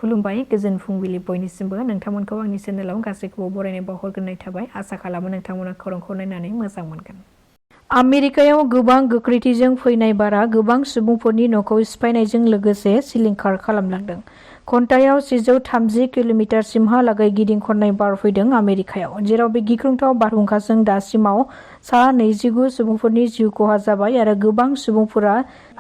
खुलुमबाय गोजोन फुंबिलि बयनिसिमबो नोंथांमोनखौ आंनि चेनेलाव गासैखौबो बरायनाय बावहरग्रोनाय थाबाय आसा खालामो नोंथांमोना खौरांखौ नायनानै मोजां मोनगोन। आमेरिकायाव गोबां गोख्रैथिजों फैनाय बारा गोबां सुबुंफोरनि न'खौ सिफायनायजों लोगोसे सिलिंखार खालामलांदों। घन्टायाव 130 किल'मिटारसिमहालागै गिदिं खननाय बार फैदों आमेरिकायाव, जेराव बे गिख्रंथाव बारहुंखाजों दासिमाव सा 29 सुबुंफोरनि जिउ खहा जाबाय आरो गोबां सुबुंफोरा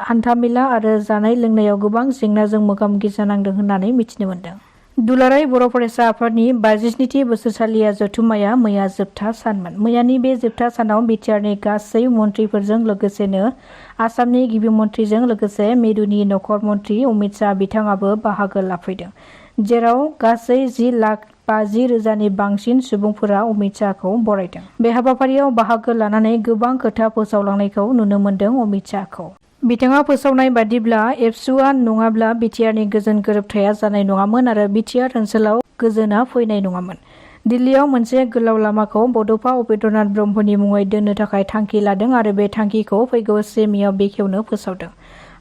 हान्थामेला आरो जानाय लोंनायाव गोबां जेंनाजों मोगा-मोगि जानांदों होननानै मिथिनो मोन्दों। दुलाराय बर' फरायसा आफादनि 52थि बोसोरसालिया जथुम्माया मैया जोबथा सानमोन। मैयानि बे जोबथा सानाव बिटिआरनि गासै मन्थ्रिफोरजों लोगोसेनो आसामनि गिबि मन्थ्रिजों लोगोसे मिरुनि नखर मन्थ्रि अमित शाह बिथाङाबो बाहागो लाफैदों, जेराव गासै 10,50,000नि बांसिन सुबुंफोरा अमित शाहखौ बरायदों। बे हाबाफारियाव बाहागो लानानै गोबां खोथा फोसावलांनायखौ नुनो मोन्दों अमित शाहखौ। बिथाङा फोसावनाय बादिब्ला एबसुआ नङाब्ला बिटिआरनि गोजोन गोरोबथाया जानाय नङामोन आरो बिटिआर ओनसोलाव गोजोना फैनाय नङामोन। दिल्लीयाव मोनसे गोलाव लामाखौ बड'फा उपेन्द्रनाथ ब्रह्मनि मुङै दोननो थाखाय थांखि लादों आरो बे थांखिखौ फैगौ 1 मेआव बेखेवनो फोसावदों।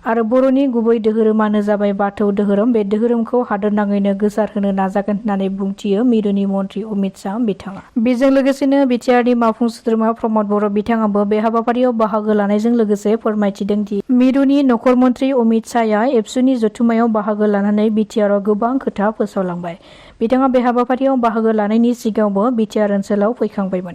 आरो बर'नि गुबै दोहोरोमानो जाबाय बाथौ दोहोरोम। बे दोहोरोमखौ हादोरनाङैनो गोसारहोनो नाजागोन होननानै बुंथियो मिरुनि मन्थ्रि अमित शाह बिथाङा। बेजों लोगोसेनो बिटिआरनि मावफुं सोद्रोमा प्रमद बर' बिथाङाबो बे हाबाफारियाव बाहागो लानायजों लोगोसे फोरमायथिदों दि मिरुनि नखर मन्थ्रि अमित शाहया एबसुनि जथुम्मायाव बाहागो लानानै बिटिआरआव गोबां खोथा फोसावलांबाय। बिथाङा बे हाबाफारियाव बाहागो लानायनि सिगाङावबो बिटिआर ओनसोलाव फैखांबायमोन।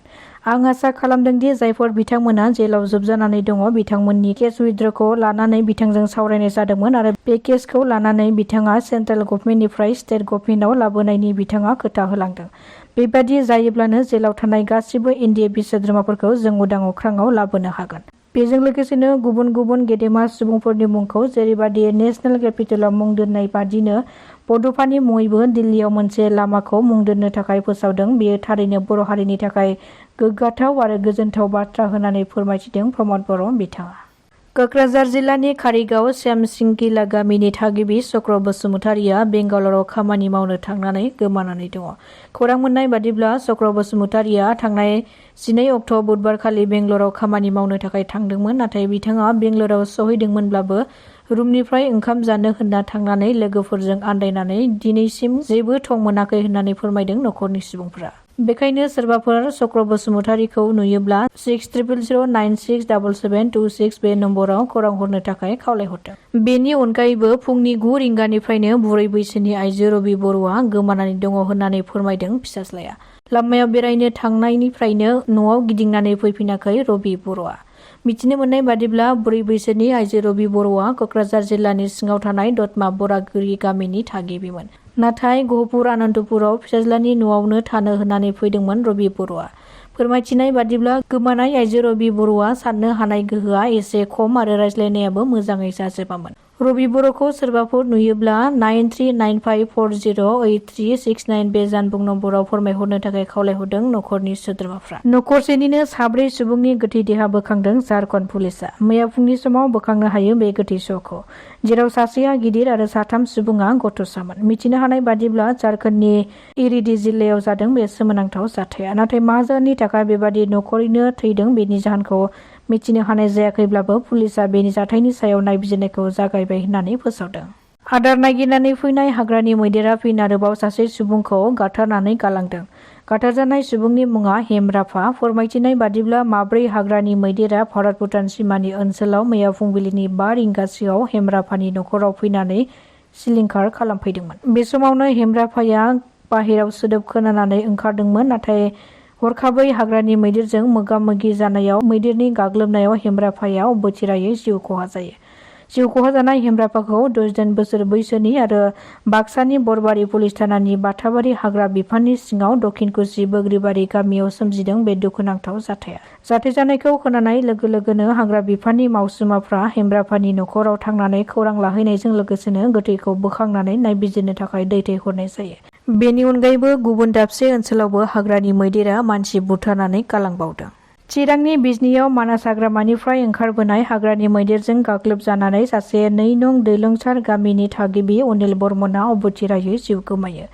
आं आसा खालामदों दि जायफोर बिथांमोना जेलाव जोबजानानै दङ बिथांमोननि केस उइथड्रखौ लानानै बिथांजों सावरायनाय जादोंमोन आरो बे केसखौ लानानै बिथाङा सेन्ट्रेल गभर्नमेन्टनिफ्राय स्टेट गभर्नमेन्टआव लाबोनायनि बिथाङा खोथा होलांदों। बेबादि जायोब्लानो जेलाव थानाय गासिबो एनडिएफबि सोद्रोमाफोरखौ जों उदां अख्राङाव लाबोनो हागोन। बेजों लोगोसेनो गुबुन गुबुन गेदेमा सुबुंफोरनि मुंखौ जेरैबादि नेशनेल केपिटेलाव मुं दोननाय बादिनो बड'फानि मुङैबो दिल्लीयाव मोनसे लामाखौ मुं दोननो थाखाय फोसावदों। बेयो थारैनो बर' हारिनि थाखाय गोग्गाथाव आरो गोजोनथाव बाथ्रा होननानै फोरमायथिदों प्रमद बर' बिथाङा। क'क्राझार जिल्लानि कारिगाव श्यामसिंकिला गामिनि थागिबि चक्र बसुमतारिया बेंगालराव खामानि मावनो थांनानै गोमानानै दङ। खौरां मोननाय बादिब्ला चक्र बसुमतारिया थांनाय 12 अक्ट' बुधबारखालि बेंगलराव खामानि मावनो थाखाय थांदोंमोन, नाथाय बिथाङा बेंगलराव सौहैदोंमोनब्लाबो रुमनिफ्राय ओंखाम जानो होनना थांनानै लोगोफोरजों आन्दायनानै दिनैसिम जेबो थं मोनाखै होननानै फोरमायदों नखरनि सुबुंफोरा। बेखायनो सोरबाफोर चक्र बसुमतारिखौ नुयोब्ला 6000967726 बे नम्बराव खौरां हरनो थाखाय खावलायहरदों। बेनि अनगायैबो फुंनि 9 रिंगानिफ्रायनो बुरै बैसोनि आइजो रबि बर'आ गोमानानै दङ होननानै फोरमायदों फिसाज्लाया। लामायाव बेरायनो थांनायनिफ्रायनो न'आव गिदिंनानै फैफिनाखै रबि बर'आ। मिथिनो मोननाय बादिब्ला बुरै बैसोनि आइजो रबि बर'आ क'क्राझार जिल्लानि सिङाव थानाय दतमा बरागुरि गामिनि थागिबिमोन। नाथाय गहपुर आनन्दपुराव फिसाज्लानि न'आवनो थानो होननानै फैदोंमोन रबि बर'आ। फोरमायथिनाय बादिब्ला गोमानाय आइजो रबि बर'आ साननो हानाय गोहोआ एसे खम आरो रायज्लायनायाबो मोजाङै जाजोबामोन। रबि बर'खौ सोरबाफोर नुयोब्ला 9395408369 बे जानबुं नम्बराव फोरमायहरनो थाखाय खावलायहरदों नखरनि सोद्रोमाफ्रा। नखरसेनिनो 4 सुबुंनि गोथै देहा बोखांदों झारखन्ड पुलिसआ। मैया फुंनि समाव बोखांनो हायो बे गोथै सहखौ, जेराव सासेया गिदिर आरो 3 सुबुङा गथ'सामोन। मिथिनो हानाय बादिब्ला झारखन्डनि इरिडि जिल्लायाव जादों बे सोमोनांथाव जाथाया। नाथाय मा जाहोननि थाखाय बेबादि नखरैनो थैदों बेनि जाहोनखौ मिथिनो हानाय जायाखैब्लाबो पुलिसआ बेनि जाथायनि सायाव नायबिजिरनायखौ जागायबाय होननानै फोसावदों। आदार नागिरनानै फैनाय हाग्रानि मैदेरा फिन आरोबाव सासे सुबुंखौ गाथारनानै गालांदों। गाथारजानाय सुबुंनि मुङा हेमराफा। फोरमायथिनाय बादिब्ला माब्रै हाग्रानि मैदेरा भारत भुटान सिमानि ओनसोलाव मैया फुंबिलिनि 5 रिंगासोआव हेमराफानि नखराव फैनानै सिलिंखार खालामफैदोंमोन। बे समावनो हेमराफाया बाहेराव सोदोब खोनानानै ओंखारदोंमोन, नाथाय हरखाबै हाग्रानि मैदेरजों मोगा-मोगि जानायाव मैदेरनि गाग्लोबनायाव हेमराफाया अबथिरायै जिउ खहा जायो। जिउ खहा जानाय हेमराफाखौ 60 बोसोर बैसोनि आरो बाक्सानि बरबारि पुलिस थानानि बाथाबारि हाग्रा बिफाननि सिङाव दक्षिणकुसि बोग्रिबारि गामियाव सोमजिदों बे दुखुनांथाव जाथाया। जाथाय जानायखौ खोनानाय लोगो लोगोनो हाग्रा बिफाननि मावसुमाफ्रा हेमराफानि नखराव थांनानै खौरां लाहैनायजों लोगोसेनो गोथैखौ बोखांनानै नायबिजिरनो थाखाय दैथायहरनाय जायो। बेनि अनगायैबो गुबुन दाबसे ओनसोलावबो हाग्रानि मैदेरा मानसि बुथारनानै गालांबावदों। चिरांनि बिजनीयाव मानास हाग्रामानिफ्राय ओंखारबोनाय हाग्रानि मैदेरजों गाग्लोबजानानै सासे 2 नं दैलंसार गामिनि थागिबि अनिल बर्मनआ अबथिरायै जिउ गोमायो।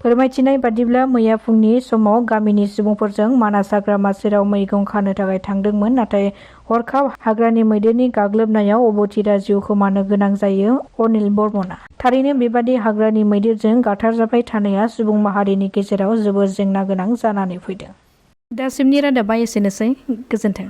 फोरमायथिनाय बादिब्ला मैया फुंनि समाव गामिनि सुबुंफोरजों मानास हाग्रामा सेराव मैगं खानो थाखाय थांदोंमोन, नाथाय हरखाब हाग्रानि मैदेरनि गाग्लोबनायाव अबथिरा जिउ खोमानो गोनां जायो अनिल बर्मनआ। थारैनो बेबादि हाग्रानि मैदेरजों गाथारजाबाय थानाया सुबुं माहारिनि गेजेराव जोबोद जेंना गोनां जानानै फैदों। दासिमनि रादाबा एसेनोसै। गोजोन्थों।